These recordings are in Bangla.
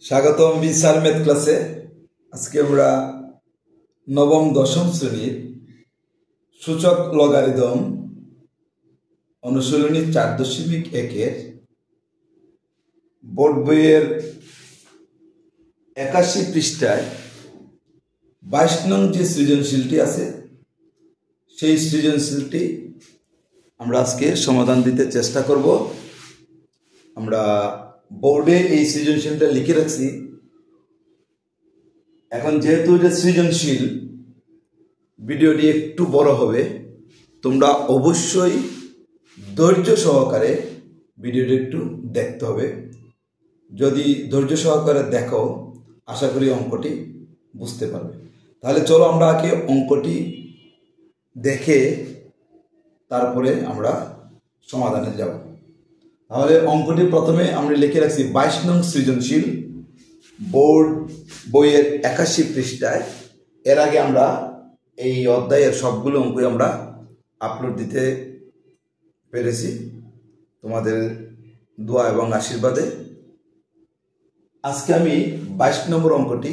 স্বাগতম বিশাল ম্যাথ ক্লাসে। আজকে আমরা নবম দশম শ্রেণীর সূচক লগারিদম অনুশীলনী 4.1 বোর্ড বইয়ের 81 পৃষ্ঠায় 22 নং যে সৃজনশীলটি আছে সেই সৃজনশীলটি আমরা আজকে সমাধান দিতে চেষ্টা করব। আমরা বোর্ডে এই সৃজনশীলটা লিখে রাখছি। এখন যেহেতু এটা সৃজনশীল, ভিডিওটি একটু বড় হবে, তোমরা অবশ্যই ধৈর্য সহকারে ভিডিওটি একটু দেখতে হবে। যদি ধৈর্য সহকারে দেখো, আশা করি অঙ্কটি বুঝতে পারবে। তাহলে চলো আমরা আগে অঙ্কটি দেখে তারপরে আমরা সমাধানে যাব। তাহলে অঙ্কটি প্রথমে আমরা লিখে রাখছি 22 নং সৃজনশীল, বোর্ড বইয়ের 81 পৃষ্ঠায়। এর আগে আমরা এই অধ্যায়ের সবগুলো অঙ্কই আমরা আপলোড দিতে পেরেছি তোমাদের দোয়া এবং আশীর্বাদে। আজকে আমি 22 নম্বর অঙ্কটি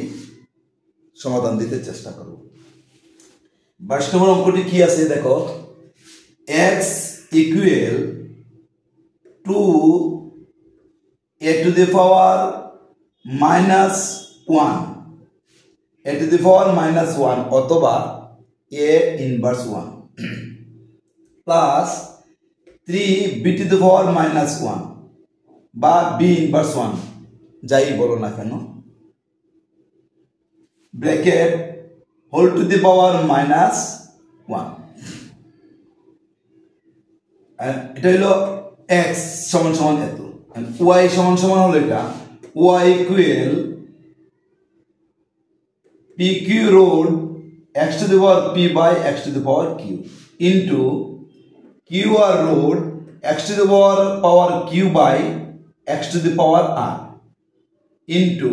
সমাধান দিতে চেষ্টা করব। 22 নম্বর অঙ্কটি কি আছে দেখো, x equal to a to the power -1, a to the power -1 অথবা a inverse 1 plus 3 b to the power -1 বা b ইনভার্স 1, যাই বলো না কেন, bracket whole to the power -1। এটা হলো x সমান সমান এত, y সমান সমান হলো এটা y equal pq road x to the power p by x to the power q into qr road x to the power q by x to the power r into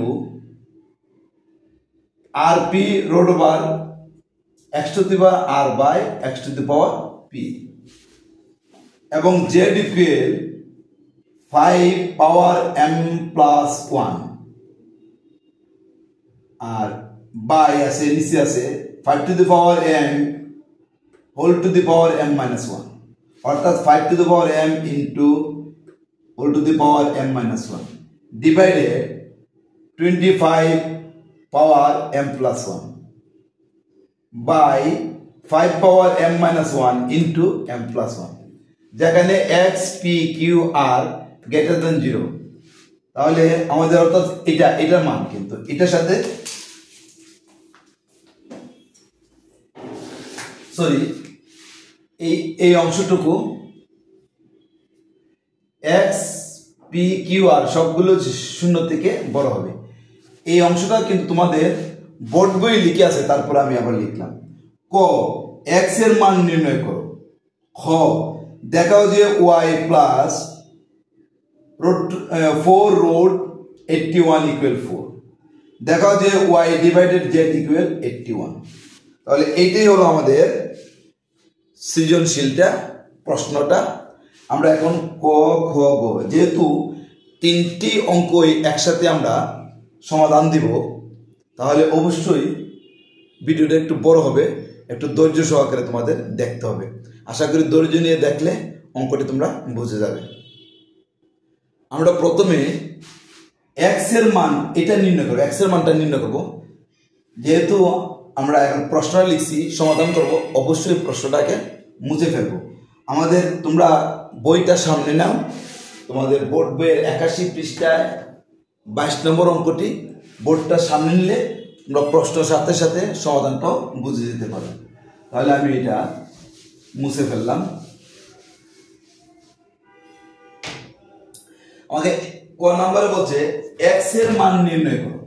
rp road bar x to the power r by x to the power p এবং z equal 5 power m plus 1 আর বাই আছে নিচে আছে 5 to the power m whole to the power m minus 1, অর্থাৎ 5 to the power m into whole to the power m minus 1 divided 25 power m plus 1 by 5 power m minus 1 into m plus 1, যেখানে x p q r greater than 0। তাহলে আমাদের অর্থাৎ এটার মান কিন্তু এটার সাথে এই অংশটুকু x p q r সবগুলো 0 থেকে বড় হবে। এই অংশটা কিন্তু তোমাদের বোর্ড বই লিখে আছে, তারপর আমি আবার লিখলাম। ক x এর মান নির্ণয় করো। খ দেখাও যে y প্লাস 4 রোড 81 ইকুয়াল 4, দেখাও যে y ডিভাইডেড z ইকুয়াল 81। তাহলে এইটাই হলো আমাদের সৃজনশীলটা, প্রশ্নটা। আমরা এখন ক খ গ, যেহেতু তিনটি অঙ্কই একসাথে আমরা সমাধান দিব, তাহলে অবশ্যই ভিডিওটা একটু বড় হবে, একটু ধৈর্য সহকারে তোমাদের দেখতে হবে। আশা করি ধৈর্য নিয়ে দেখলে অঙ্কটি তোমরা বুঝে যাবে। আমরা প্রথমে x এর মান এটা নির্ণয় করব, x এর মানটা নির্ণয় করব। যেহেতু আমরা এখন প্রশ্নটা লিখছি, সমাধান করব, অবশ্যই প্রশ্নটাকে মুছে ফেলবো। আমাদের তোমরা বইটা সামনে নাও, তোমাদের বোর্ড বইয়ের 81 পৃষ্ঠায় 22 নম্বর অঙ্কটি বোর্ডটা সামনে নিলে তোমরা প্রশ্নের সাথে সাথে সমাধানটাও বুঝে যেতে পারো। তাহলে আমি এটা মুছে ফেললাম। আমাকে ক নাম্বারে বলছে x এর মান নির্ণয় করো।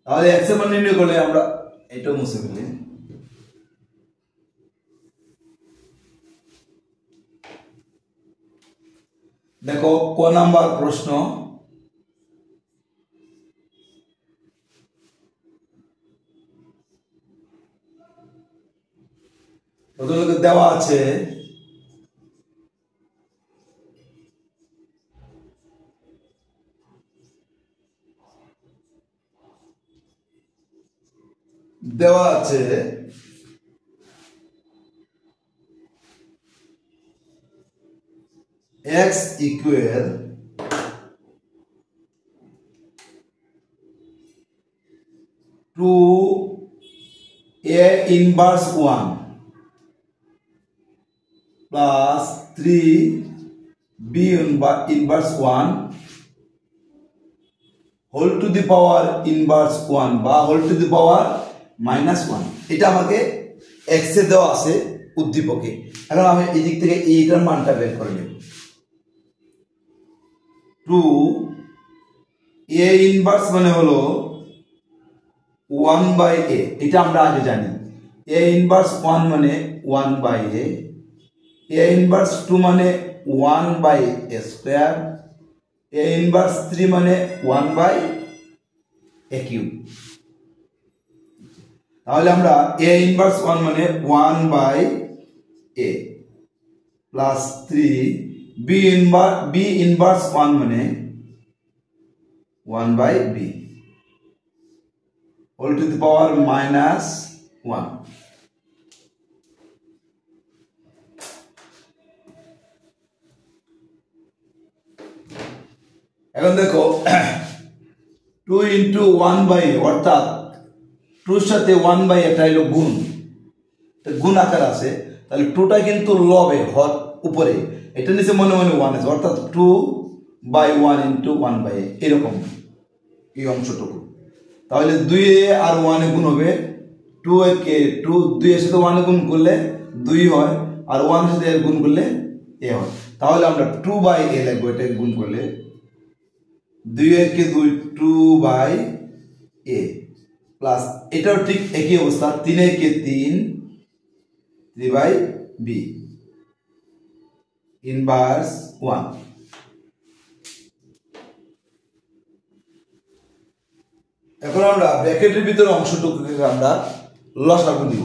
তাহলে x এর মান নির্ণয় করলে আমরা এটাও মুছে ফেলি। দেখো ক নাম্বার প্রশ্ন, দেওয়া আছে দেওয়া আছে x equal to a inverse 1 plus 3b inverse 1 whole to the power inverse 1 বা হোল টু দি পাওয়ার -1। এটা আমাকে x এ দেওয়া আছে উদ্দীপকে। এখন আমি এই দিক থেকে এইটার মানটা বের করে নেব। 2a ইনভার্স মানে হলো 1/a, এটা আমরা আগে জানি। a ইনভার্স 1 মানে 1/a, a ইনভার্স 2 মানে 1/a স্কয়ার, a ইনভার্স 3 মানে 1/a কিউব। তাহলে আমরা a ইনভার্স 1 মানে 1/a প্লাস 3 b ইনভার্স 1 মানে 1/b whole to the power -1। এখন দেখো 2 ইন্টু 1/a অর্থাৎ 2 এর সাথে 1/a এটা হলো গুণ আকার আছে। তাহলে 2টা কিন্তু লবে হর উপরে, এটা নিচে মনে মনে 1 আছে, অর্থাৎ 2/1 ইন্টু 1/a এরকম এই অংশটুকু। তাহলে 2a আর 1 এ গুণ হবে, 2 এর সাথে 1 এ গুণ করলে 2 হয়, আর 1 এর সাথে গুণ করলে a হয়। তাহলে আমরা 2/a লিখবো, এটা গুণ করলে 2 এর কে 2/a প্লাস এটাও ঠিক একই অবস্থা, 3 এর কে 3/b ইনভার্স 1। এখন আমরা ব্র্যাকেটের ভিতরে অংশটুকুকে আমরা লসাগু নিব।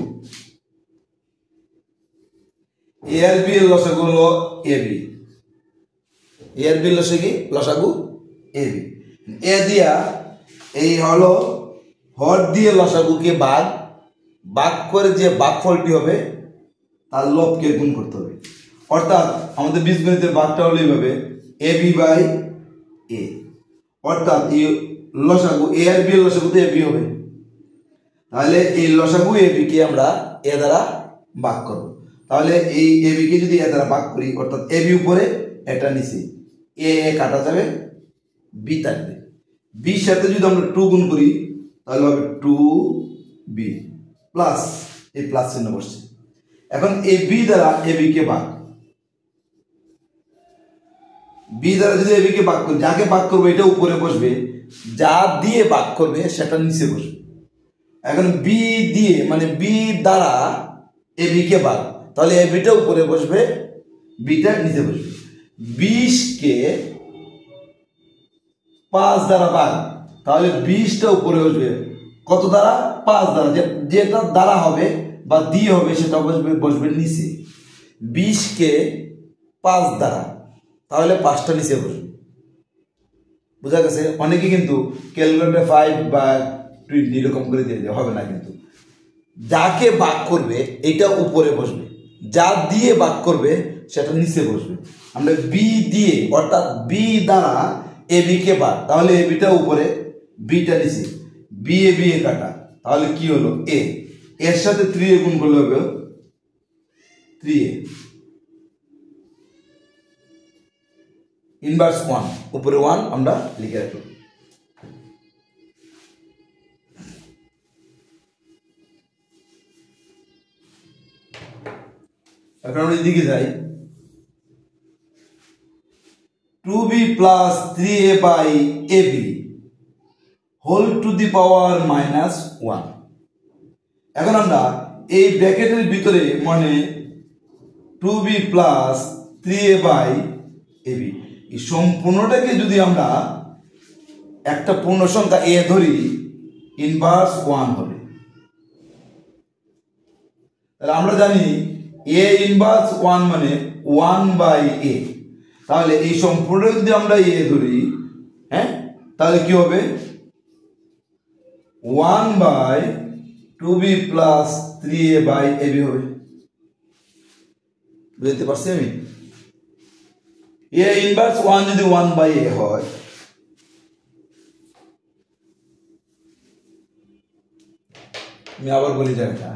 a আর b এর লসাগু হলো ab, a আর b এর লসাগু ab। a দিয়া এই হলো হর দিয়ে লসাগুকে ভাগ করে যে ভাগফলটি হবে তার লবকে গুণ করতে হবে। অর্থাৎ আমাদের বীজগণিতের ভাগটা হলো এইভাবে ab/a, অর্থাৎ এই লসাগু a আর b এর লসাগু তো ab হবে। তাহলে এই লসাগু ab কে আমরা a দ্বারা ভাগ করব। তাহলে এই ab কে যদি a দ্বারা ভাগ করি, অর্থাৎ ab উপরে এটা নিচে, a কাটা যাবে, b থাকবে। b এর সাথে যদি আমরা 2 গুণ করি তাহলে হবে 2b প্লাস এই প্লাস চিহ্ন বসছে। এখন এই b দ্বারা ab কে ভাগ, b দ্বারা যদি ab কে ভাগ করি, যাকে ভাগ করবে এটা উপরে বসবে, যা দিয়ে ভাগ করবে সেটা নিচে বসবে। এখন b দিয়ে মানে b দ্বারা ab কে ভাগ, তাহলে ab টা উপরে বসবে, b টা নিচে বসবে। 20 কে 5 দ্বারা ভাগ, তাহলে 20 টা উপরে বসবে, কত দ্বারা? 5 দ্বারা, যেটা দ্বারা হবে বা দিয়ে হবে সেটা বসবে নিচে। 20 কে 5 দ্বারা, তাহলে 5টা নিচে বসবে। বুঝা গেছে? অনেকে কিন্তু ক্যালকুলেটরে 5 বা 20 এরকম করে দিয়ে দেওয়া হবে না, কিন্তু যাকে ভাগ করবে এটা উপরে বসবে, যা দিয়ে ভাগ করবে সেটা নিচে বসবে। আমরা বি দিয়ে অর্থাৎ বি দ্বারা এ বি কে ভাগ, তাহলে এ বিটা উপরে, বিটা নিচে, বি এ কাটা, তাহলে কি হলো? এ এর সাথে 3 এ গুণ করলে হবে 3a ইনভার্স 1, উপরে 1 আমরা লিখে রাখলাম। এখন আমরা এদিকে যাই, 2b plus 3a by ab whole to the power -1। এখন আমরা এই ব্র্যাকেটের ভিতরে মানে 2b plus 3a by ab এই সম্পূর্ণটাকে যদি আমরা একটা পূর্ণ সংখ্যা a ধরি, ইনভার্স 1 হবে। তাহলে আমরা জানি a ইনভার্স 1 মানে 1/a, তাহলে এই সম্পূর্ণ যদি আমরা a ধরি, হ্যাঁ, তাহলে কি হবে? 1/a 2b plus 3a by ab হবে। বুঝতে পারছি আমি? a ইনভার্স 1 যদি 1 বাই a হয়, আমি আবার বলি জায়গাটা,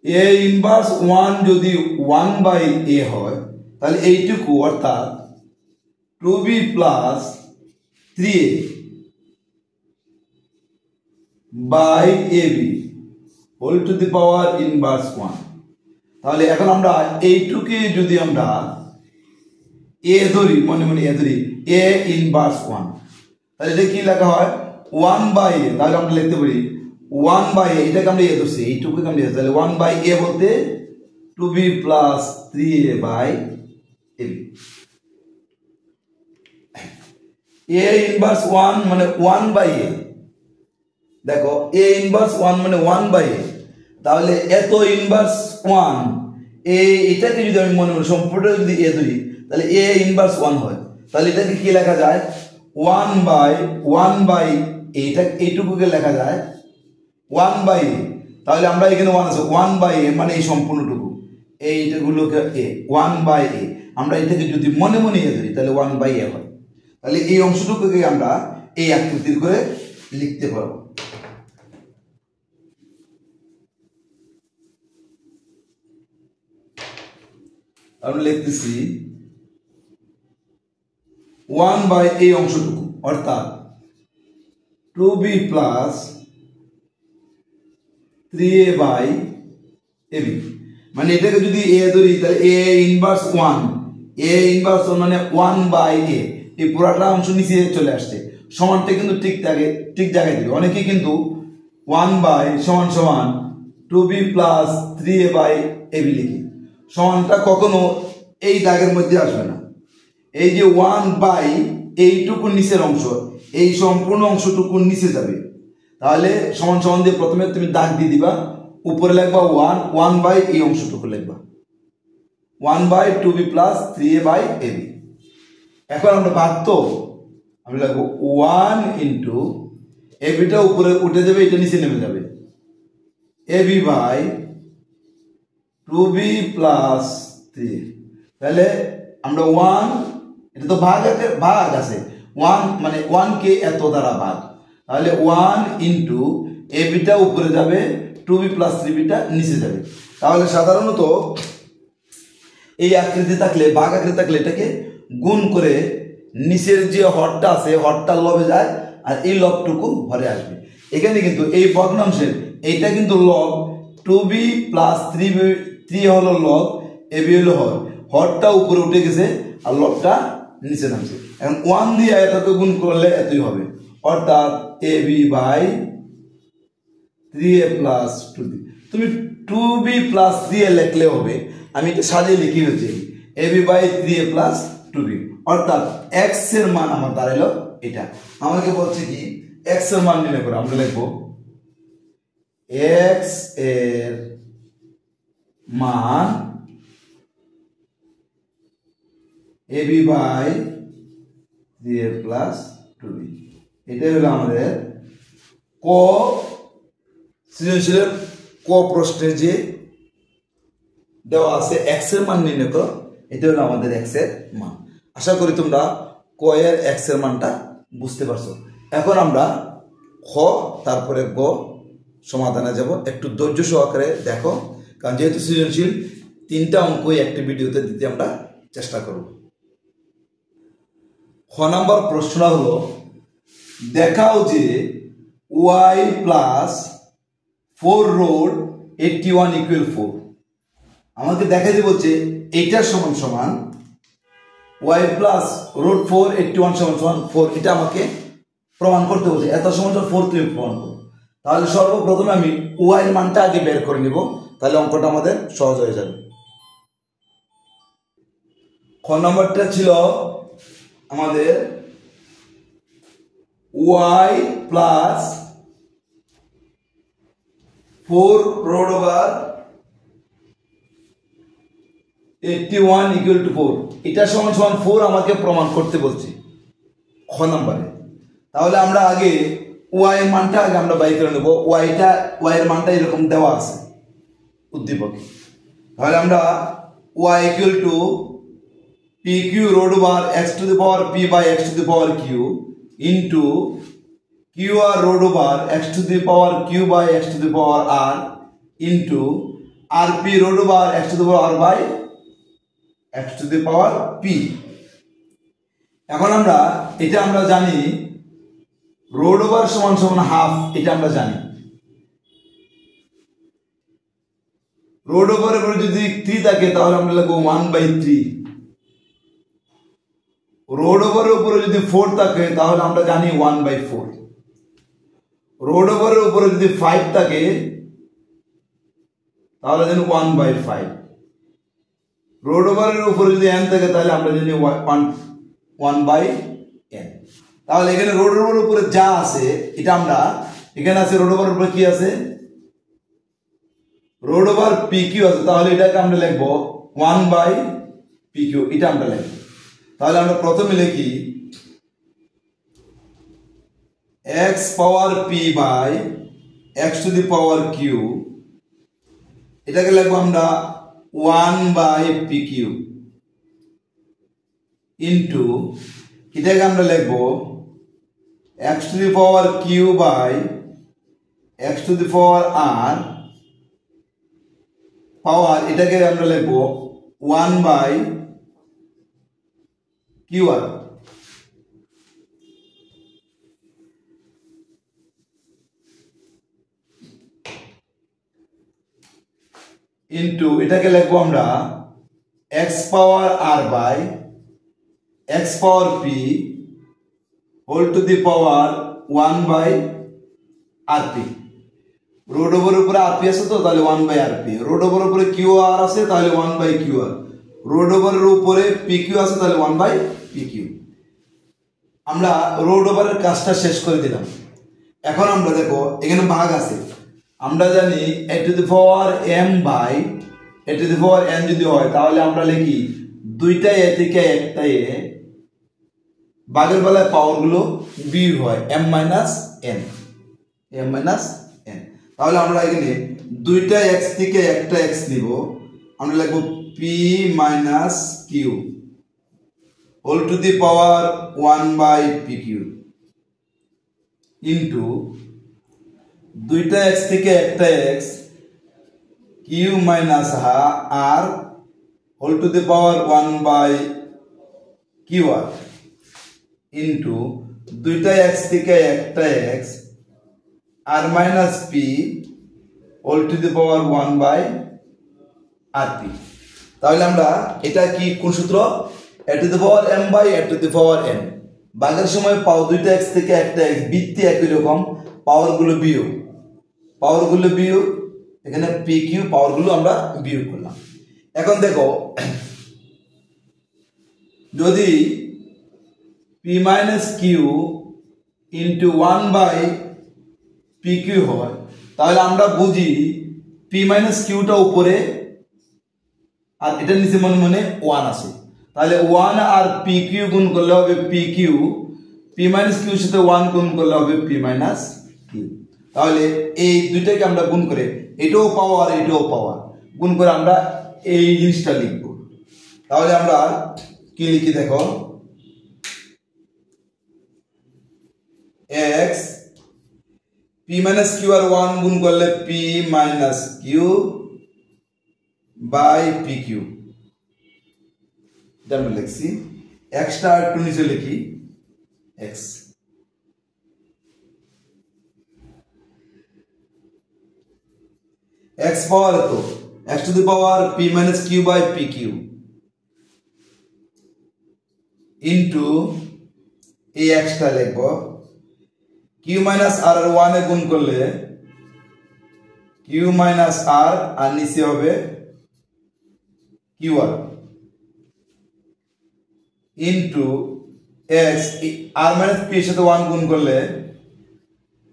a ইনভার্স 1 যদি 1 বাই a হয়, তাহলে এইটুকু অর্থাৎ 2b plus 3a by ab whole to the power inverse 1। তাহলে এখন আমরা এইটুকে যদি আমরা a ধরি, মনে মনে a ধরি, a ইনভার্স 1, তাহলে এটা কি লেখা হয় 1 বাই a। তাহলে আমরা লিখতে পারি 1 বাই a, এটাকে আমরা a ধরছি, এইটুকুকে আমরা a, তাহলে 1 বাই a বলতে 2b plus 3a by ab। a inverse 1 মানে 1 বাই a, দেখো a ইনভার্স 1 মানে 1 বাই a, তাহলে এত ইনভার্স 1 এটাকে যদি আমি মনে মনে সম্পূর্ণ যদি a ধরি, তাহলে a ইনভার্স 1 হয়, তাহলে এটাকে কি লেখা যায় 1 বাই এইটা, এইটুকুকে লেখা যায় 1 বাই a। তাহলে আমরা এখানে 1 আছে, 1 বাই a মানে এই সম্পূর্ণটুকু, এইটাগুলোকে a 1 বাই a, আমরা এটাকে যদি মনে মনে a ধরি তাহলে 1 বাই a হয়। তাহলে এই অংশটুকুকে আমরা এই আকৃতির করে লিখতে পারবো। আমরা লিখতেছি 1 বাই এই অংশটুকু অর্থাৎ 2b plus 3a by ab, মানে এটাকে যদি a ধরি তাহলে a ইনভার্স 1, a ইনভার্স 1 মানে 1 বাই a, এই পুরোটা অংশ নিচে চলে আসছে, সমানটা কিন্তু ঠিক জায়গায় দিবে। অনেকে কিন্তু 1 বাই সমান সমান 2b plus 3a by ab লিখি, সমানটা কখনো এই দাগের মধ্যে আসবে না। এই যে 1 বাই এইটুকু নিচের অংশ, এই সম্পূর্ণ অংশটুকু নিচে যাবে, তাহলে সমান সমান দিয়ে প্রথমে তুমি দাগ দিয়ে দিবা, উপরে লিখবা 1 বাই এই অংশটুকু লিখবা 1 by 2b plus 3a by ab। এখন আমরা ভাগ তো আমরা লিখবো 1 ইন্টু abটা উপরে উঠে যাবে, এটা নিচে নেমে যাবে, ab বাই 2b প্লাস 3। তাহলে আমরা 1, এটা তো ভাগ আছে, 1 মানে 1 কে এত দ্বারা ভাগ, তাহলে 1 ইন্টু abটা উপরে যাবে, 2b প্লাস 3bটা নিচে যাবে। তাহলে সাধারণত এই আকৃতি থাকলে, ভাগ আকৃতি থাকলে এটাকে গুণ করে নিচের যে হরটা আছে হরটা লবে যায়, আর এই লবটুকু হরে আসবে। এখানে কিন্তু এই ভগ্নাংশের এইটা কিন্তু লব, 2b প্লাস 3 হলো লব, ab হলো হর, হরটা উপরে উঠে গেছে আর লবটা নিচে নামছে। এখন 1 দিয়ে এটাকে গুণ করলে এতই হবে, অর্থাৎ ab by 3a plus 2b। তুমি 2b প্লাস 3a লিখলে হবে, আমি এটা সাজিয়ে লিখি হচ্ছে ab by 3a plus 2b, অর্থাৎ x এর মান আমার দাঁড়ালো এটা। আমাকে বলছে কি x এর মান নির্ণয় করো, আমরা লিখবো x এর মান ab by 3a plus 2b। এটাই হলো আমাদের ক সৃজনশীলের ক প্রশ্নে যে দেওয়া আছে x এর মান নির্ণয় করো, এটা হলো আমাদের x এর মান। আশা করি তোমরা ক এর x এর মানটা বুঝতে পারছো। এখন আমরা খ তারপরে গ সমাধানে যাব, একটু ধৈর্য সহকারে দেখো, কারণ যেহেতু সৃজনশীল 3টা অঙ্কই একটি ভিডিওতে দিতে আমরা চেষ্টা করব। খ নাম্বার প্রশ্নটা হলো, দেখাও যে y প্লাস 4 রোড 81 ইকুয়াল 4। আমাকে দেখাতে বলছে এইটার সমান সমান y প্লাস রোড 4 81 সমান সমান 4, এটা আমাকে প্রমাণ করতে বলছে। এত সমান 4 তুমি প্রমাণ করো। তাহলে সর্বপ্রথমে আমি y এর মানটা আগে বের করে নিব, তাহলে অঙ্কটা আমাদের সহজ হয়ে যাবে। খ নম্বরটা ছিল আমাদের y plus 4 road over 81 equal to 4, এটা সমান সমান 4 আমাকে প্রমাণ করতে বলছে খ নম্বরে। তাহলে আমরা আগে ওয়াই এর মানটা আগে আমরা বাই করে নেব। ওয়াই এর মানটা এরকম দেওয়া আছে উদ্দীপকে। তাহলে আমরা y equal to pq root over x to the power p by x to the power q into qr root over x to the power q by x to the power r into rp root over x to the power r by x to the power p। এখন আমরা জানি root over সমান সমান হাফ, এটা আমরা জানি। root over এর উপরে যদি 3 থাকে তাহলে আমরা লিখব 1/3। root over এর উপরে যদি 4 থাকে তাহলে আমরা জানি 1/4। root over এর উপরে যদি 5 থাকে তাহলে জানি 1/5। root over এর উপরে যদি n থাকে তাহলে আমরা জানি 1/n। তাহলে এখানে root over এর উপরে যা আছে এটা আমরা এখানে আছে root over এর উপরে কি আছে root over pq আছে, তাহলে এটাকে আমরা লিখব 1/pq, এটা আমরা লিখব। তাহলে আমরা প্রথমে লিখি x power p by x to the power q, এটাকে লিখব আমরা 1/pq ইনটু এটাকে আমরা লিখব x to the power q by x to the power r power এটাকে আমরা লিখব 1/qr ইনটু এটাকে লিখব আমরা x power r by x power p whole to the power 1/rp। root over এর উপরে rp আছে তো তাহলে 1/rp, root over এর উপরে qr আছে তাহলে 1/qr, root over এর উপরে pq আছে তাহলে 1/pq। আমরা root over এর কাজটা শেষ করে দিলাম। এখন আমরা দেখো এখানে ভাগ আছে, আমরা জানি a to the power m by a to the power n যদি হয় তাহলে আমরা লিখি দুইটা a থেকে একটা a, ভাগের বেলায় পাওয়ার গুলো বিয়োগ হয় m minus n। তাহলে আমরা এখানে দুইটা x থেকে একটা x নিব, আমরা লিখব p minus q whole to the power 1/pq into দুইটা x থেকে একটা x q minus r whole to the power 1/qr into দুইটা x থেকে একটা x r minus p whole to the power 1/rp। তাহলে আমরা এটা কি কোন সূত্র a to the power m by a to the power n, ভাগের সময় পাও দুইটা x থেকে একটা x, বৃত্তি একই রকম, পাওয়ার গুলো বিয়োগ এখানে pq পাওয়ার গুলো আমরা বিয়োগ করলাম। এখন দেখো যদি p minus q into 1/pq হয় তাহলে আমরা বুঝি p minus q টা উপরে আর এটা নিচে মনে মনে 1 আছে, তাহলে 1 আর pq গুণ করলে হবে pq, p minus q সাথে 1 গুণ করলে হবে p minus q। তাহলে এই দুইটাকে আমরা গুণ করে এটাও পাওয়ার গুণ করে আমরা এই জিনিসটা লিখব। তাহলে আমরা কি লিখি দেখো x p minus q আর 1 গুণ করলে p minus q by pq, এটা আমরা লিখছি। x টা একটু নিচে লিখি x পাওয়ার তো x to the power p minus q by pq into এই x টা লিখব q minus r আর 1 এ গুণ করলে q minus r আর নিচে হবে qr into x r minus p এর সাথে 1 গুণ করলে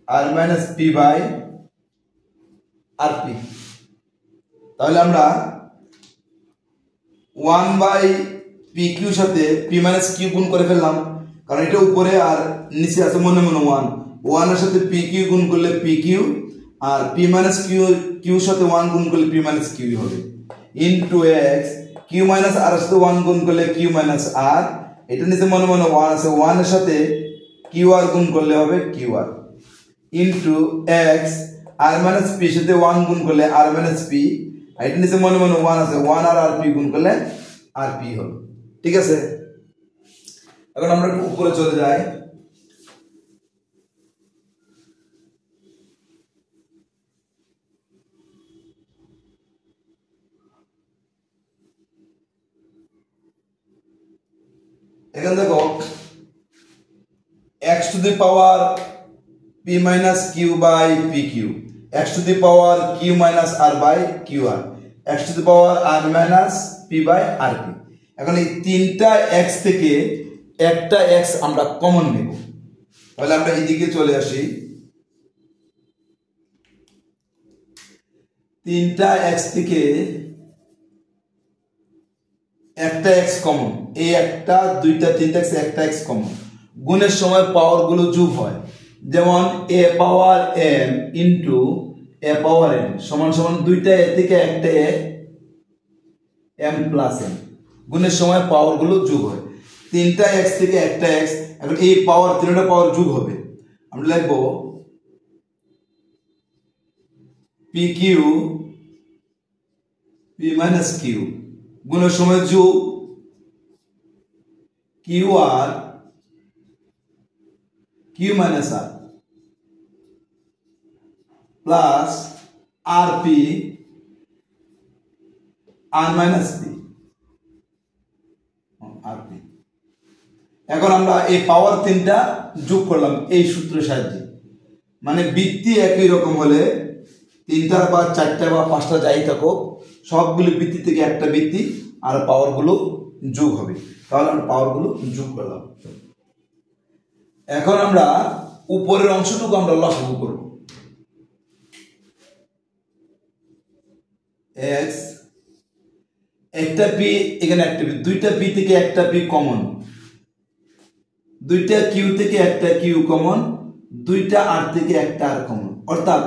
r minus p by rp। তাহলে আমরা 1/pq সাথে p minus q গুণ করে ফেললাম, কারণ এটা উপরে আর নিচে আছে মনে মনে 1, ওয়ান এর সাথে পি কিউ গুণ করলে P Q, R P minus Q কিউর সাথে ওয়ান গুণ করলে পি মাইনাস কিউ হবে, ইন্টু এক্স কিউ মাইনাস আর এর সাথে ওয়ান গুণ করলে কিউ মাইনাস আর, এটা নিচে মনে মনে ওয়ান আছে, ওয়ান এর সাথে কিউ আর গুণ করলে হবে কিউ আর, ইন্টু এক্স আর মাইনাস পি এর সাথে ওয়ান গুণ করলে আর মাইনাস পি, এটা নিচে মনে মনে ওয়ান আছে, ওয়ান আর আর পি গুণ করলে আর পি হবে। ঠিক আছে, এখন আমরা একটু উপরে চলে যাই। এখানে দেখো x to the power p minus q by P q, x to the power q minus r by q r, x to the power r minus p by r P. এখন এই তিনটা x থেকে একটা x আমরা কমন নেব, তাহলে আমরা এদিকে চলে আসি। তিনটা x থেকে একটা x কমন, এই একটা দুইটা তিনটা x একটা x কমন, গুণের সময় পাওয়ার গুলো যোগ হয়, যেমন a power m into a power n সমান সমান দুইটা a থেকে একটা a m প্লাস n, গুণের সময় পাওয়ার গুলো যোগ হয়, তিনটা x থেকে একটা x। এখন এই পাওয়ার তিনটা পাওয়ার যোগ হবে, আমরা লিখবো p Q p minus Q গুণের সময় যোগ Q R Q minus R plus R P R minus P R P. এখন আমরা এই পাওয়ার তিনটা যোগ করলাম এই সূত্রের সাহায্যে, মানে বৃত্তি একই রকম হলে তিনটা বা চারটা বা পাঁচটা যাই থাকুক সবগুলো বৃত্তি থেকে একটা বৃত্তি আর পাওয়ার গুলো যোগ হবে, তাহলে আমরা পাওয়ার গুলো যোগ করলাম। এখন আমরা উপরের অংশটুকু আমরা লসাগু করব, x একটা পি এখানে একটা পি, দুইটা পি থেকে একটা পি কমন, দুইটা কিউ থেকে একটা কিউ কমন, দুইটা আর থেকে একটা আর কমন, অর্থাৎ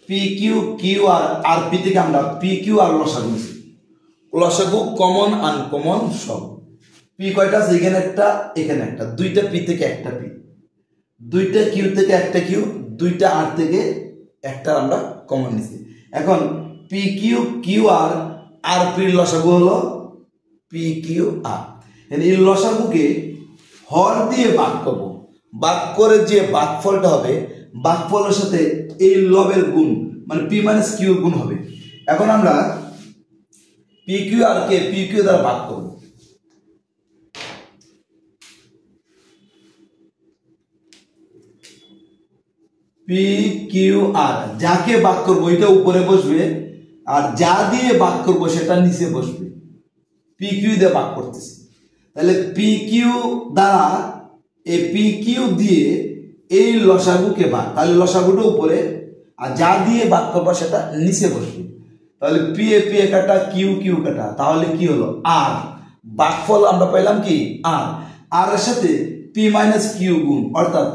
পি কিউ কিউ আর আর পি থেকে আমরা পি কিউ আর লসাগু নিছি, লসাগু কমন আনকমন সব। পি কয়টা আছে? এখানে একটা এখানে একটা, দুইটা পি থেকে একটা পি, দুইটা কিউ থেকে একটা কিউ, দুইটা আর থেকে একটা আমরা কমন নিছি। এখন পি কিউ কিউ আর আর পির লসাগু হলো পি কিউ আর, এই লসাগুকে হর দিয়ে ভাগ করব, ভাগ করে যে ভাগফলটা হবে ভাগফলের সাথে এই লবের গুণ মানে পি মাইনাস কিউ গুণ হবে। এখন আমরা পি কিউ আর কে পি কিউ দ্বারা ভাগ করব, পি কিউ আর যাকে ভাগ করবো এটা উপরে বসবে, আর যা দিয়ে ভাগ করবো সেটা নিচে বসবে। পি কিউ দিয়ে ভাগ করতেছি, তাহলে পি কিউ দ্বারা এই পি কিউ দিয়ে এই লসাগুকে ভাগ, তাহলে লসাগুটা উপরে আর যা দিয়ে ভাগ করবো সেটা নিচে বসবে। তাহলে পি এ কাটা কিউ কিউ কাটা, তাহলে কি হলো আর, ভাগফল আমরা পাইলাম কি আর, আর এর সাথে পি মাইনাস কিউ গুণ, অর্থাৎ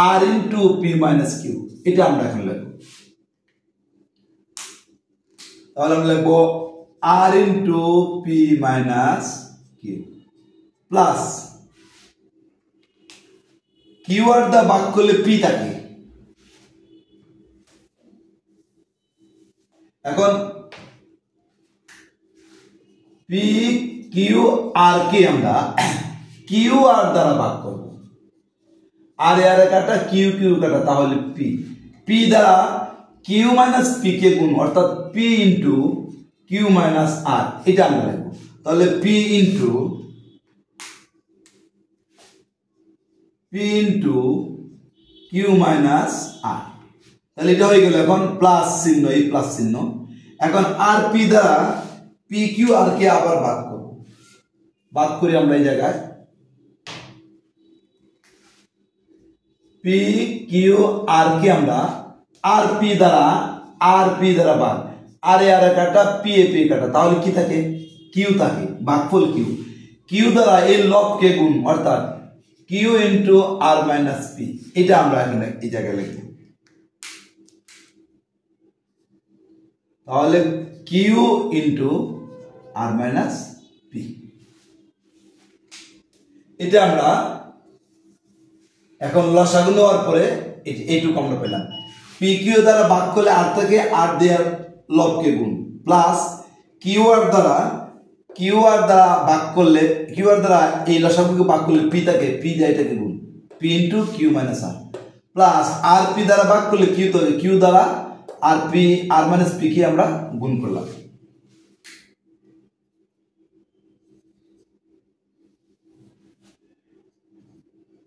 R into P minus Q, এটা আমরা এখন লিখবো। তাহলে আমরা লিখবো R into P minus Q plus Q R দা ভাগ করলে পি থাকে। এখন পি কিউ আর কে আমরা কিউ আর দ্বারা ভাগ করব, আর এর কাটা কিউ কিউ কাটা, তাহলে পি, পি দ্বারা কিউ মাইনাস পি কে গুণ, অর্থাৎ পি ইন্টু কিউ মাইনাস আর, এটা আমরা লিখবো। তাহলে পি ইন্টু কিউ মাইনাস আর, তাহলে এটা হয়ে গেল। এখন প্লাস চিহ্ন, এই প্লাস চিহ্ন, এখন আর পি দ্বারা পি কিউ আর কে আবার ভাগ করব, ভাগ করি আমরা এই জায়গায় পি কিউ আর কে আমরা আর পি দ্বারা ভাগ, আর এ আর কাটা পি এ পি কাটা, তাহলে কি থাকে কিউ থাকে, ভাগফল কিউ, কিউ দ্বারা এই লব কে গুণ, অর্থাৎ কিউ ইন্টু আর মাইনাস পি, এটা আমরা এখানে এই জায়গায় লিখব। তাহলে কিউ ইন্টু আর মাইনাস পি, এটা আমরা এখন লসাগু নেওয়ার পরে এইটুকু আমরা পেলাম। পি কিউ দ্বারা ভাগ করলে আর থেকে আর দেওয়ার লবকে গুণ, প্লাস কিউ আর দ্বারা ভাগ করলে কিউ আর দ্বারা এই লসাগুকে ভাগ করলে পি থাকে, পি দেয় এটাকে গুণ, P into Q minus R, plus R P দ্বারা ভাগ করলে কিউ থাকে, কিউ দ্বারা আর P R minus P K আমরা গুণ করলাম।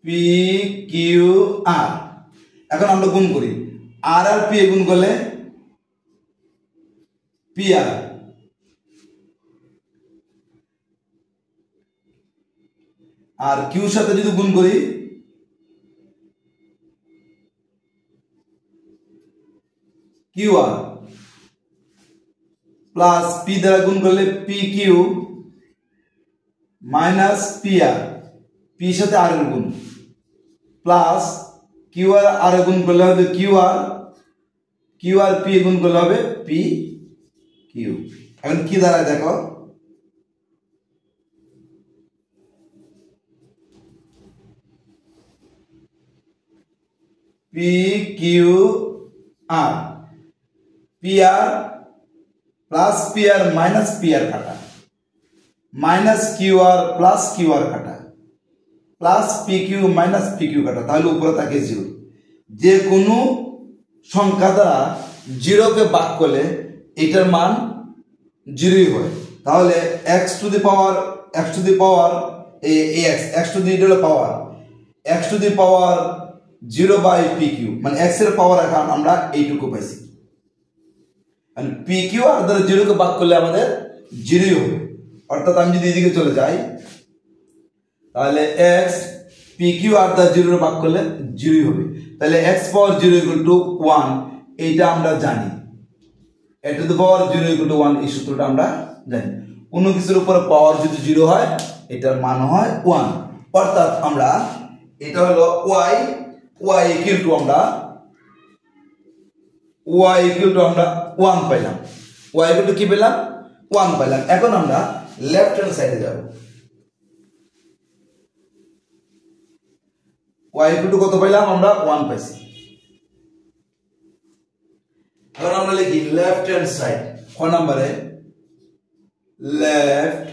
পি কিউ আর, এখন আমরা গুণ করি, আর আর পি গুণ করলে পি আর, আর কিউর সাথে যদি গুণ করি কিউ আর, প্লাস পি দ্বারা গুণ করলে P Q minus P R, P সাথে আর এর গুণ, প্লাস কিউ আর গুণ করলে হবে কিউ আর পি গুণ করলে হবে পি কিউ। এখন কি দাঁড়ায় দেখো, P Q R, P R plus P R minus P R কাটা, minus Q R plus Q R কাটা, plus P Q minus P Q কাটা, তাহলে উপরে থাকে জিরো। যে কোনো সংখ্যা দ্বারা জিরোকে ভাগ করলে এটার মান জিরোই হয়। তাহলে X to the power X to the power X to the power 0 by P Q, মানে এক্স এর পাওয়ার এখন আমরা এইটুকু পাইছি, মানে পি কিউ আর দ্বারা জিরোকে ভাগ করলে আমাদের জিরোই হবে। অর্থাৎ আমি যদি এদিকে চলে যাই তাহলে এক্স পি কিউ আর দ্বারা জিরো ভাগ করলে জিরোই হবে। তাহলে এক্স পাওয়ার 0 ইকুয়াল টু 1, এইটা আমরা জানি। A to the power 0 equal to 1, এই সূত্রটা আমরা জানি। কোনো কিছুর উপরে পাওয়ার যদি 0 হয় এটার মান হয় 1। অর্থাৎ আমরা এটা হলো y ইকুয়াল টু আমরা 1 পাইলাম। y ইকুয়াল টু কি পেলাম? 1 পাইলাম। এখন আমরা লেফট হ্যান্ড সাইডে যাব। y ইকুয়াল টু কত পাইলাম? আমরা 1 পাইছি। এখন আমরা লিখি লেফট হ্যান্ড সাইড, ক নম্বরে লেফট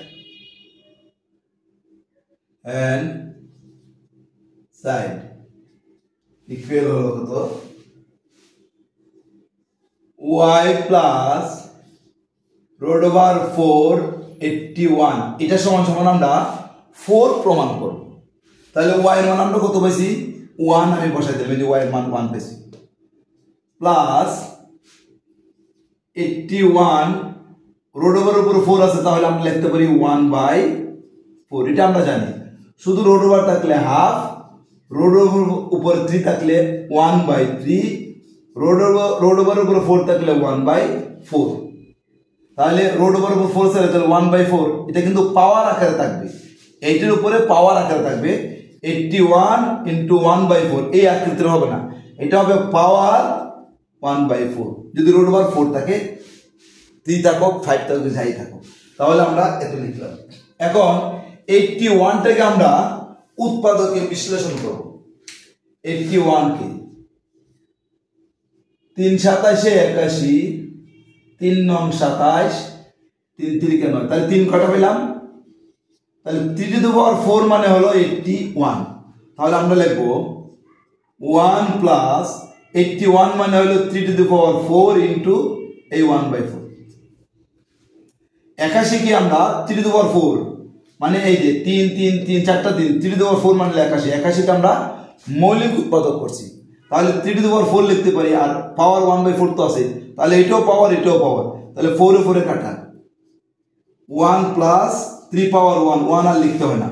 হ্যান্ড সাইড ইকুয়াল হলো কত? y প্লাস রুট ওভার 4 81, এটা সমান সমান আমরা 4 প্রমাণ করব। তাহলে y এর মান আমরা কত পাইছি? 1 আমি বসাই দিলাম, এই যে y এর মান 1 পাইছি, প্লাস 81 রুট ওভার উপর 4 আছে, তাহলে আমরা লিখতে পারি 1/4, এটা আমরা জানি। শুধু রুট ওভার থাকলে হাফ, রুট ওভার উপর 3 থাকলে 1/3, রুট ওভার উপর 4 থাকলে 1/4। তাহলে রুট ওভার উপর 4 আছে, তাহলে 1/4, এটা কিন্তু পাওয়ার আকারে থাকবে, এইটার উপরে পাওয়ার আকারে থাকবে। 81 ইন্টু 1/4 এই আকৃতির হবে না, এটা হবে পাওয়ার 1/4। যদি রুট ওভার 4 থাকে, 3 থাকুক, 5 থাকুক, যাই থাকুক, তাহলে আমরা এত লিখলাম। এখন 81টাকে আমরা উৎপাদকে বিশ্লেষণ করব। 81 কে 3 27 81, 3 9 27, 3 3 9, তাহলে 3 কটা পেলাম? তাহলে 3 টু দি পাওয়ার 4 মানে হলো 81। তাহলে আমরা লিখব 1 প্লাস 81 মানে হলো 3 টু দি পাওয়ার 4 ইন্টু এই 1/4। 81 কি আমরা 3 টু দি পাওয়ার 4 মানে এই যে 3 3 3 4টা 3, 3 টু দি পাওয়ার 4 মানে 81। 81 কে আমরা মৌলিক উৎপাদক করছি, তাহলে 3 টু দি পাওয়ার 4 লিখতে পারি, আর পাওয়ার 1/4 তো আছে, তাহলে এটাও পাওয়ার এটাও পাওয়ার, তাহলে 4 এ 4 এ কাটা, 1 প্লাস 3 পাওয়ার 1 আর লিখতে হয় না,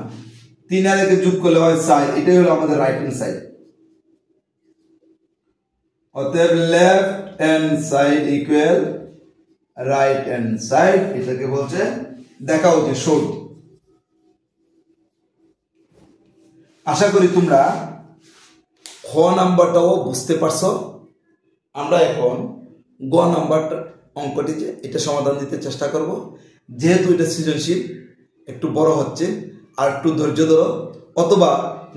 3 আর একে যোগ করলে হয় 4। এটাই হলো আমাদের রাইট হ্যান্ড সাইড। অতএব left hand side equal right hand side, এটাকে বলছে দেখা হচ্ছে শোড। আশা করি তোমরা খ নাম্বারটাও বুঝতে পারছো। আমরা এখন গ নাম্বারটা অঙ্কটি যে এটা সমাধান দিতে চেষ্টা করব। যেহেতু এটা সৃজনশীল একটু বড় হচ্ছে, আর একটু ধৈর্য ধরো, অথবা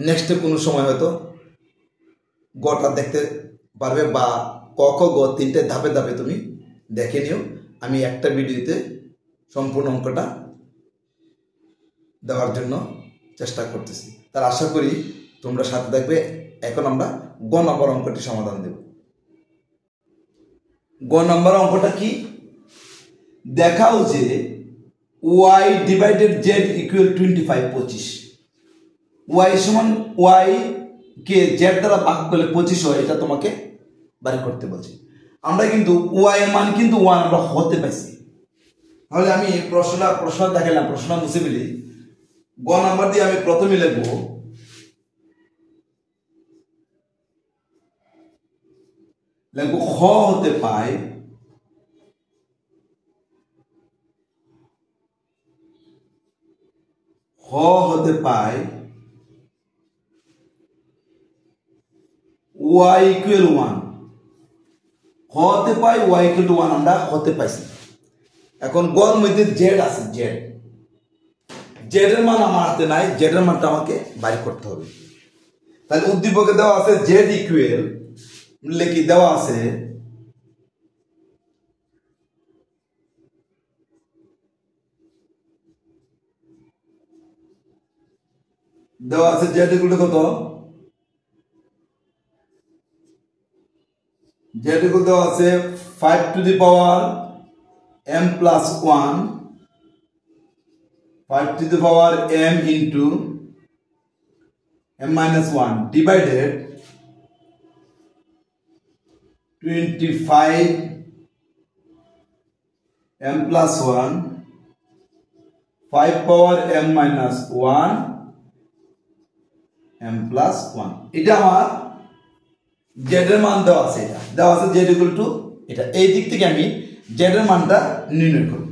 নেক্সটে কোনো সময় হয়তো গটা দেখতে পারবে, বা ক খ গ তিনটে ধাপে ধাপে তুমি দেখে নিও। আমি একটা ভিডিওতে সম্পূর্ণ অঙ্কটা দেওয়ার জন্য চেষ্টা করতেছি, তার আশা করি তোমরা সাথে থাকবে। এখন আমরা গ নম্বর অঙ্কটি সমাধান দেব। গ নম্বর অঙ্কটা কি? দেখাও যে y divided z equal 25 25। y সমান y কে z দ্বারা ভাগ করলে 25 হয়, এটা তোমাকে বের করতে বলছি। আমরা কিন্তু y এর মান কিন্তু 1 আমরা হতে পাইছি। তাহলে আমি প্রশ্ন দেখালাম, প্রশ্ন মুছে ফেলি। গ নাম্বার দিয়ে আমি প্রথমে লিখব খ হতে পাই y ইকুয়াল 1। খ হতে পাই y ইকুয়াল টু 1 আমরা হতে পাইছি। এখন গর মধ্যে z আছে, z এর মান আমার হাতে নাই, z এর মানটা আমাকে বাইর করতে হবে। তাহলে উদ্দীপকে দেওয়া আছে z ইকুয়াল, লিখি দেওয়া আছে z ইকুয়াল কত? z ইকুয়াল দেওয়া আছে 5 to the power m plus 1, 5 to the power m into m minus 1 divided 25 m plus 1, 5 power m minus 1 m plus 1। এটা আমার z এর মান দেওয়া আছে, এটা দেওয়া আছে z equal to এটা। এই দিক থেকে আমি z এর মানটা নির্ণয় করব।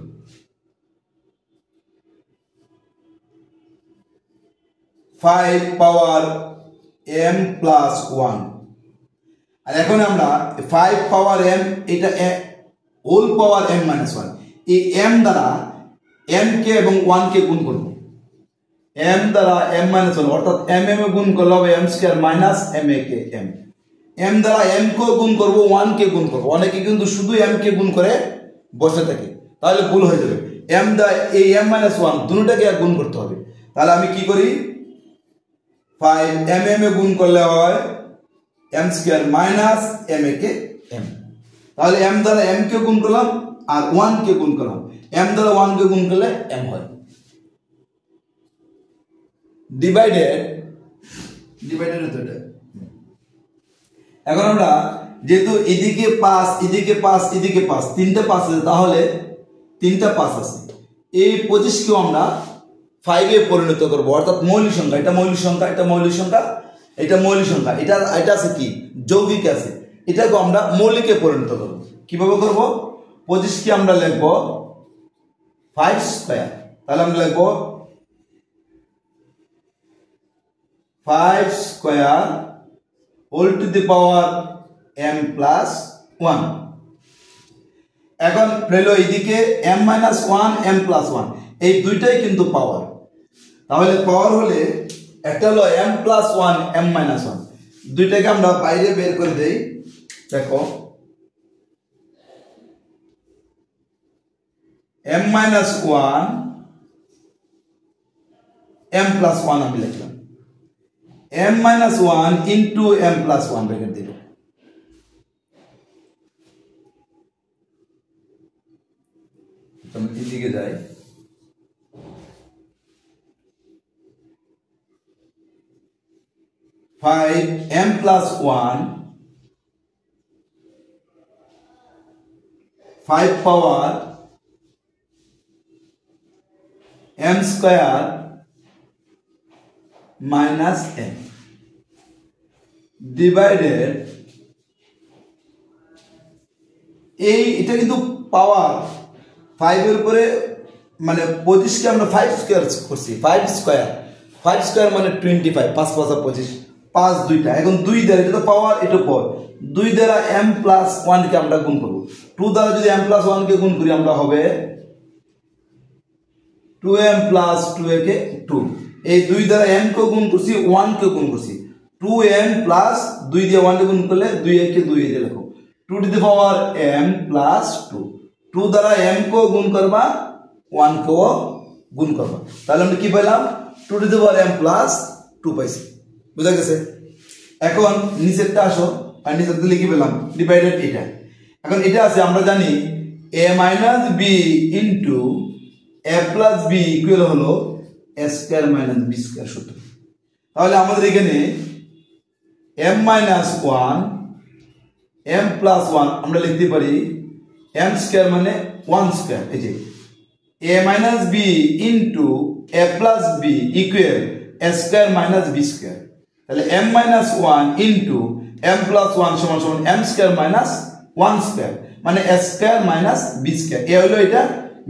5 পাওয়ার m প্লাস 1, আর এখন আমরা 5 পাওয়ার m এটা হোল পাওয়ার m মাইনাস 1, এই m দ্বারা m কে এবং 1 কে গুণ করব। m দ্বারা m মাইনাস 1 অর্থাৎ m m এ গুণ করলে হবে m square minus m a K m। m দ্বারা m কে গুণ করব, 1 কে গুণ করব। অনেকে কিন্তু শুধু m কে গুণ করে বসে থাকে, তাহলে ভুল হয়ে যাবে। m দ্বারা এই m মাইনাস 1 দুটোটাকে গুণ করতে হবে। তাহলে আমি কি করি, 5 m m এ গুণ করলে হয় m square minus m a K m। তাহলে m দ্বারা m কে গুণ করলাম আর 1 কে গুণ করলাম, m দ্বারা 1 কে গুণ করলে m হয়। ডিভাইডেড হতো এটা। এখন আমরা যেহেতু এদিকে 5 এদিকে 5 এদিকে 5 তিনটা 5 আছে, তাহলে তিনটা 5 আছে, এই 25 কেও আমরা 5 এ পরিণত করব। অর্থাৎ মৌলিক সংখ্যা, এটা মৌলিক সংখ্যা, এটা মৌলিক সংখ্যা, এটা মৌলিক সংখ্যা, এটা আছে কি যৌগিক আছে, এটাকে আমরা মৌলিকে পরিণত করব। কিভাবে করব? 25 কে আমরা লিখব 5 স্কয়ার। তাহলে আমরা লিখব 5 square whole to the power m plus 1। এখন রইল এইদিকে m মাইনাস 1 m প্লাস 1, এই দুইটাই কিন্তু পাওয়ার। তাহলে পাওয়ার হলে একটা হলো m প্লাস 1 m মাইনাস 1, দুইটাকে আমরা বাইরে বের করে দেই। দেখো m মাইনাস 1 m প্লাস 1 আমি লিখলাম, m minus 1 into m plus 1 bracket দিল। আমি এদিকে যাই, 5 m plus 1 5 power m square minus m divided, এটা কিন্তু পাওয়ার 5 এর উপরে মানে 25 কে আমরা 5 স্কয়ার করছি, 5 স্কয়ার 5 স্কয়ার মানে 25, 5 5 25, 5 দুইটা, এখন 2 দ্বারা, এটা তো পাওয়ার, এটা পাওয়ার, 2 দ্বারা m প্লাস 1 কে আমরা গুণ করব। 2 দ্বারা যদি m প্লাস 1 কে গুণ করি আমরা হবে 2m প্লাস 2a কে 2, এই 2 দ্বারা m কে গুণ করছি, 1 কে গুণ করছি, 2m প্লাস 2 দিয়ে 1 কে গুণ করলে 2a কে 2 দিয়ে লিখো, 2 two the power m plus 2, 2 দ্বারা m কে গুণ করবা, 1 কে গুণ করবা, তাহলে আমরা কি পেলাম 2 two the power m plus 2 পাইছি। বুঝা গেছে? এখন নিচেরটা আসো, আর নিচেরটা লিখে পেলাম ডিভাইডেড এটা। এখন এটা আছে, আমরা জানি a minus b into a plus b equal হলো a square minus b square সূত্র। তাহলে আমাদের এখানে m মাইনাস 1 m প্লাস 1 আমরা লিখতে পারি m স্কয়ার মানে 1 স্কয়ার, এই যে a minus b into a plus b equal a square minus b square. তাহলে m minus 1 into m plus 1 সমান সমান m স্কয়ার মাইনাস 1 স্কয়ার, মানে a square minus b square, a হলো এটা,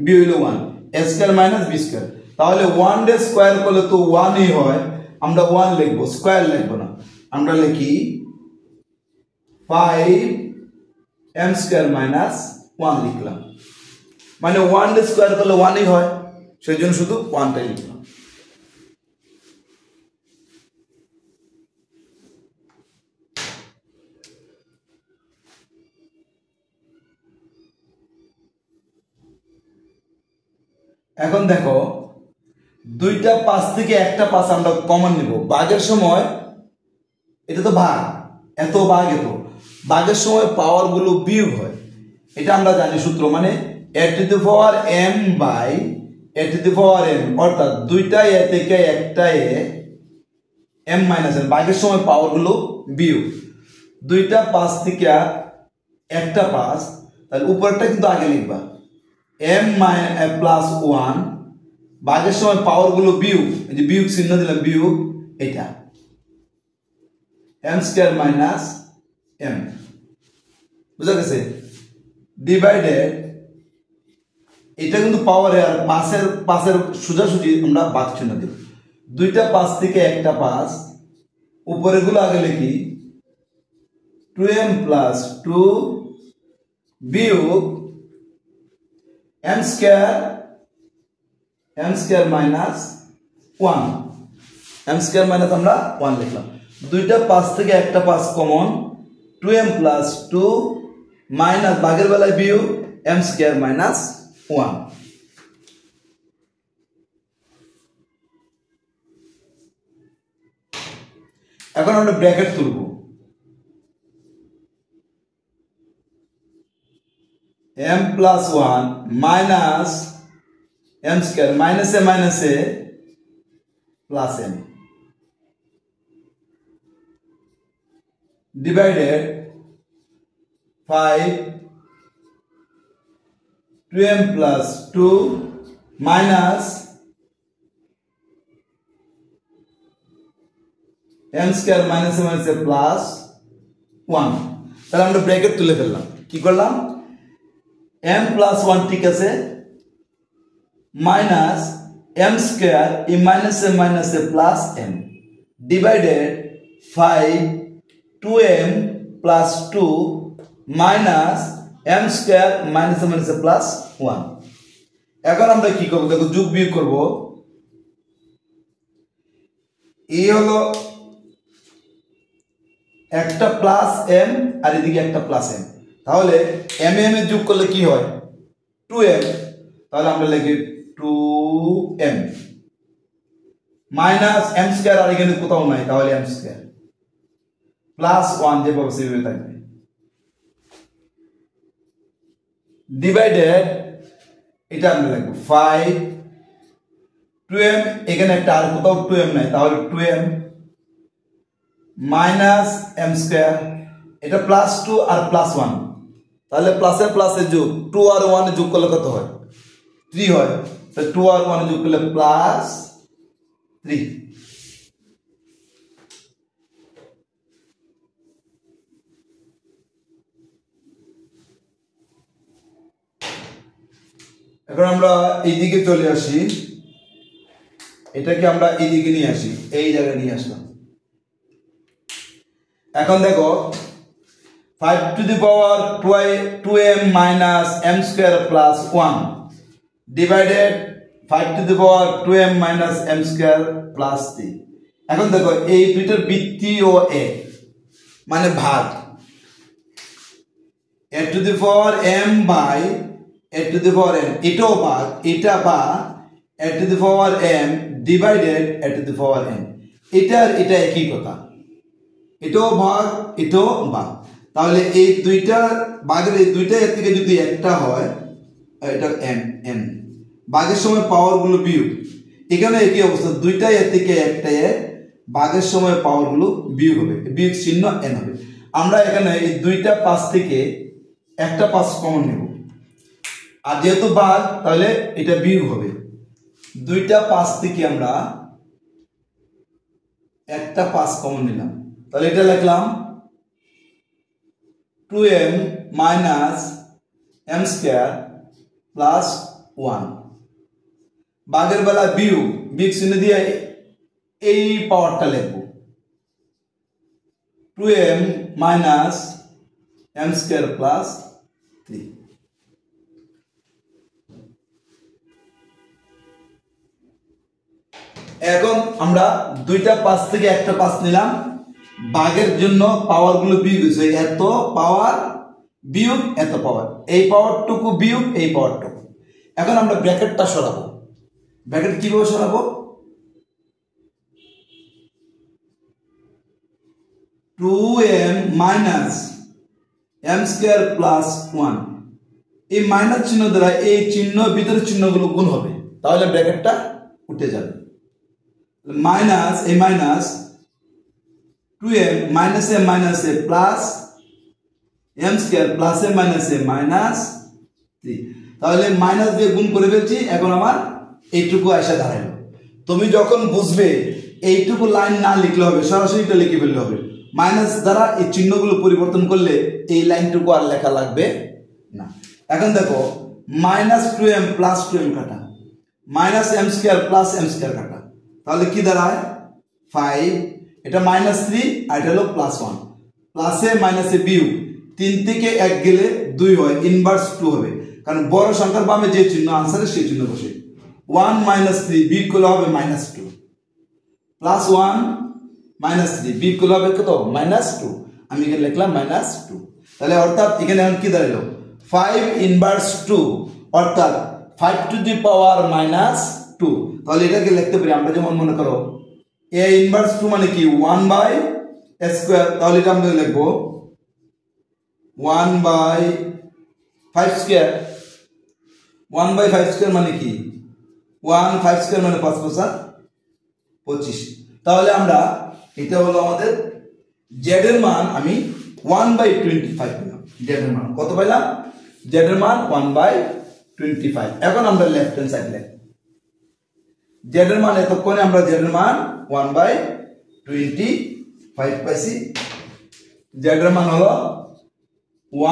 b হলো 1, a square minus b square. তাহলে 1 রে স্কয়ার করলে তো 1 ই হয়, আমরা 1 লিখব, স্কয়ার লিখব না, আমরা লিখি 5m স্কয়ার মাইনাস 1 লিখলাম, মানে 1 রে স্কয়ার করলে 1 ই হয়, সেজন্য শুধু 1 টাই লিখলাম। এখন দেখো দুইটা 5 থেকে একটা 5 আমরা কমন নিব, ভাগের সময় এটা তো ভাগ, এত ভাগ এত, ভাগের সময় পাওয়ার গুলো বিয়োগ হয়, এটা আমরা জানি সূত্র, মানে a to the power m by a to the power n, অর্থাৎ দুইটা a থেকে একটা a m মাইনাস n, ভাগের সময় পাওয়ার গুলো বিয়োগ, দুইটা 5 থেকে একটা 5, তাহলে উপরটা কিন্তু আগে লিখবা m প্লাস 1, ভাগের সময় পাওয়ার গুলো বিয়োগ, এই যে বিয়োগ চিহ্ন দিলাম, বিয়োগ এটা m স্কয়ার মাইনাস m, বুঝা গেছে? ডিভাইডেড এটা কিন্তু পাওয়ারে, আর পাশের সোজাসুজি আমরা ভাগ চিহ্ন দেব, দুইটা 5 থেকে একটা 5, উপরে গুলো আগে লিখি 2m প্লাস 2 বিয়োগ m square minus 1, m square minus আমরা 1 লিখলাম, দুইটা 5 থেকে একটা 5 কমন, 2m প্লাস 2 মাইনাস ভাগের বেলায় বিয়োগ m স্কয়ার মাইনাস 1। এখন আমরা ব্র্যাকেট তুলব, m plus 1 minus m square, মাইনাসে মাইনাসে plus m, divided 5 2m plus 2 minus m square, মাইনাসে মাইনাসে প্লাস 1। তাহলে আমরা ব্র্যাকেট তুলে ফেললাম, কি করলাম m প্লাস 1 ঠিক আছে, মাইনাস m স্কয়ার, এই মাইনাসে মাইনাসে plus m, divided 5 2m plus 2 minus m square, মাইনাসে মাইনাসে প্লাস 1। এখন আমরা কি করব, দেখো যোগ বিয়োগ করব, এই হলো একটা প্লাস m আর এদিকে একটা প্লাস m, তাহলে m এর যোগ করলে কি হয় 2m, তাহলে আমরা লিখি 2m মাইনাস m স্কয়ার, আর এখানে কোথাও নাই, তাহলে m স্কয়ার প্লাস 1 যেভাবে সেভাবে থাকবে, ডিভাইডেড এটা আমরা লিখব 5 2m, এখানে একটা আর কোথাও 2m নাই, তাহলে 2m মাইনাস m স্কয়ার, এটা প্লাস 2 আর প্লাস 1, তাহলে প্লাসে প্লাসে যোগ, 2 আর 1 যোগ করলে কত হয় 3 হয়, তাহলে 2 আর 1 যোগ করলে প্লাস 3। এখন আমরা এইদিকে চলে আসি, এটাকে আমরা এদিকে নিয়ে আসি, এই জায়গায় নিয়ে আসলাম। এখন দেখো 5 to the power 2m minus m square plus 1 divided 5 to the power 2m minus m square plus 3। এখন দেখো এই দুইটার বৃত্তি ও a মানে ভাগ, a to the power m by a to the power n, এটাও ভাগ, এটা বা a to the power m divided a to the power n, এটা একই কথা, এটাও ভাগ এটাও ভাগ। তাহলে এই দুইটা ভাগের এই দুইটা এর থেকে যদি একটা হয়, এটা m n ভাগের সময় পাওয়ার গুলো বিয়োগ, এখানে একই অবস্থা, দুইটা এর থেকে একটা ভাগের সময় পাওয়ার গুলো বিয়োগ হবে, বিয়োগ চিহ্ন n হবে। আমরা এখানে এই দুইটা 5 থেকে একটা 5 কমন নেব, আর যেহেতু ভাগ তাহলে এটা বিয়োগ হবে। দুইটা 5 থেকে আমরা একটা 5 কমন নিলাম, তাহলে এটা লিখলাম 2m minus m square plus 1। ভাগের বেলা বিয়োগ, বিয়োগ চিহ্ন দিয়ে এই পাওয়ারটা লিখব, 2m minus m square plus 3। এখন আমরা দুইটা 5 থেকে একটা 5 নিলাম, ভাগের জন্য পাওয়ার গুলো বিয়োগ হয়েছে, এত পাওয়ার বিয়োগ এত পাওয়ার, এই পাওয়ারটুকু বিয়োগ এই পাওয়ারটুকু। এখন আমরা ব্র্যাকেটটা সরাবো, ব্র্যাকেট কিভাবে সরাবো, 2m minus m square plus 1, এই মাইনাস চিহ্ন দ্বারা এই চিহ্ন ভিতরের চিহ্নগুলো গুণ হবে, তাহলে ব্র্যাকেটটা উঠে যাবে। মাইনাস এই minus 2m minus a minus a plus m square plus a minus a minus 3, তাহলে মাইনাস দিয়ে গুণ করে ফেলছি। এখন আমার এইটুকু আসা দাঁড়ালো। তুমি যখন বুঝবে এইটুকু লাইন না লিখলে হবে, সরাসরি এটা লিখে ফেললে হবে, মাইনাস দ্বারা এই চিহ্নগুলো পরিবর্তন করলে এই লাইনটুকু আর লেখা লাগবে না। এখন দেখো মাইনাস 2m প্লাস 2m কাটা, minus m square plus m square কাটা, তাহলে কি দাঁড়ায় 5, এটা মাইনাস 3 আর এটা হলো প্লাস 1, প্লাসে মাইনাসে বিয়োগ, 3 থেকে 1 গেলে 2 হয়, ইনভার্স 2 হবে, কারণ বড় সংখ্যার বামে যে চিহ্ন আনসারে সেই চিহ্ন বসে। 1 মাইনাস 3 বিয়োগ করলে হবে মাইনাস 2, প্লাস 1 মাইনাস 3 বিয়োগ করলে হবে কত মাইনাস 2, আমি এখানে লিখলাম মাইনাস 2। তাহলে অর্থাৎ এখানে এখন কি দাঁড়ালো 5 ইনভার্স 2, অর্থাৎ 5 টু দি পাওয়ার মাইনাস 2। তাহলে এটাকে লিখতে পারি আমরা, যেমন মনে করো a ইনভার্স 2 মানে কি 1 বাই a স্কয়ার, তাহলে এটা আমরা লিখব 1 বাই 5 স্কয়ার, 1 বাই 5 স্কয়ার মানে কি 1, 5 স্কয়ার মানে 5 5 25। তাহলে আমরা এটা হলো আমাদের z এর মান, আমি 1 বাই 25 পেলাম, z এর মান কত পাইলাম, z এর মান 1 বাই 25। এখন আমরা লেফট হ্যান্ড সাইড লিখব, z এর মান এতক্ষণে আমরা z এর মান 1 বাই 25 পাইছি, z এর মান হলো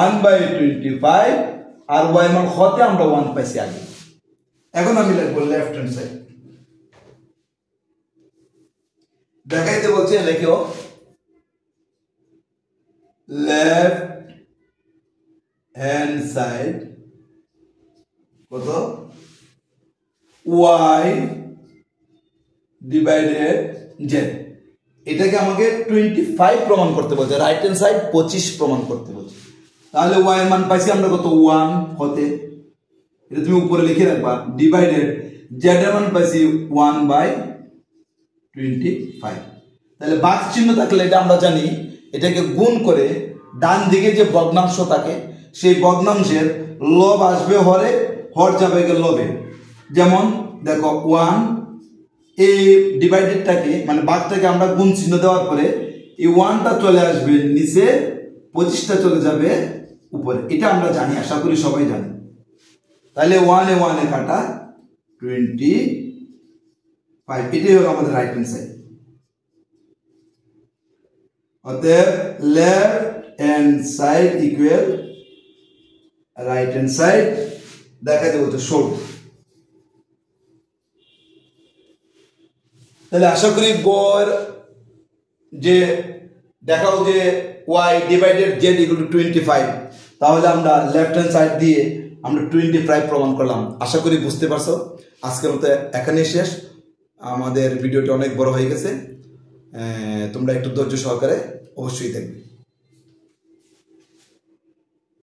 1 বাই 25 আর y এর মান হতে আমরা 1 পাইছি আগে। এখন আমি লিখব লেফট হ্যান্ড সাইড, দেখাইতে বলছে লিখো লেফট হ্যান্ড সাইড কত y ডিভাইডেড z, এটাকে আমাকে 25 প্রমাণ করতে বলছে, রাইট হ্যান্ড সাইড 25 প্রমাণ করতে বলছে। তাহলে y এর মান পাইছি আমরা কত 1 হতে, এটা তুমি উপরে লিখে রাখবা, ডিভাইডেড z এর মান পাইছি 1 বাই 25। তাহলে ভাগ চিহ্ন থাকলে এটা আমরা জানি, এটাকে গুণ করে ডান দিকে যে ভগ্নাংশ থাকে সেই ভগ্নাংশের লব আসবে হরে, হর যাবে লবে। যেমন দেখো 1 এই ডিভাইডেডটাকে মানে ভাগটাকে আমরা গুণ চিহ্ন দেওয়ার পরে এই 1টা চলে আসবে নিচে, 25টা চলে যাবে উপরে, এটা আমরা জানি, আশা করি সবাই জানি। তাহলে 1 এ 1 এ কাটা 25, এটাই হলো আমাদের রাইট হ্যান্ড সাইড। অতএব left hand side equal right hand side, দেখাতে বলতে শোড। তাহলে আশা করি গড় যে দেখাও যে y divided z equal to 25, তাহলে আমরা লেফট হ্যান্ড সাইড দিয়ে আমরা 25 প্রমাণ করলাম। আশা করি বুঝতে পারছো। আজকের মতো এখানেই শেষ। আমাদের ভিডিওটি অনেক বড় হয়ে গেছে, তোমরা একটু ধৈর্য সহকারে অবশ্যই দেখবে।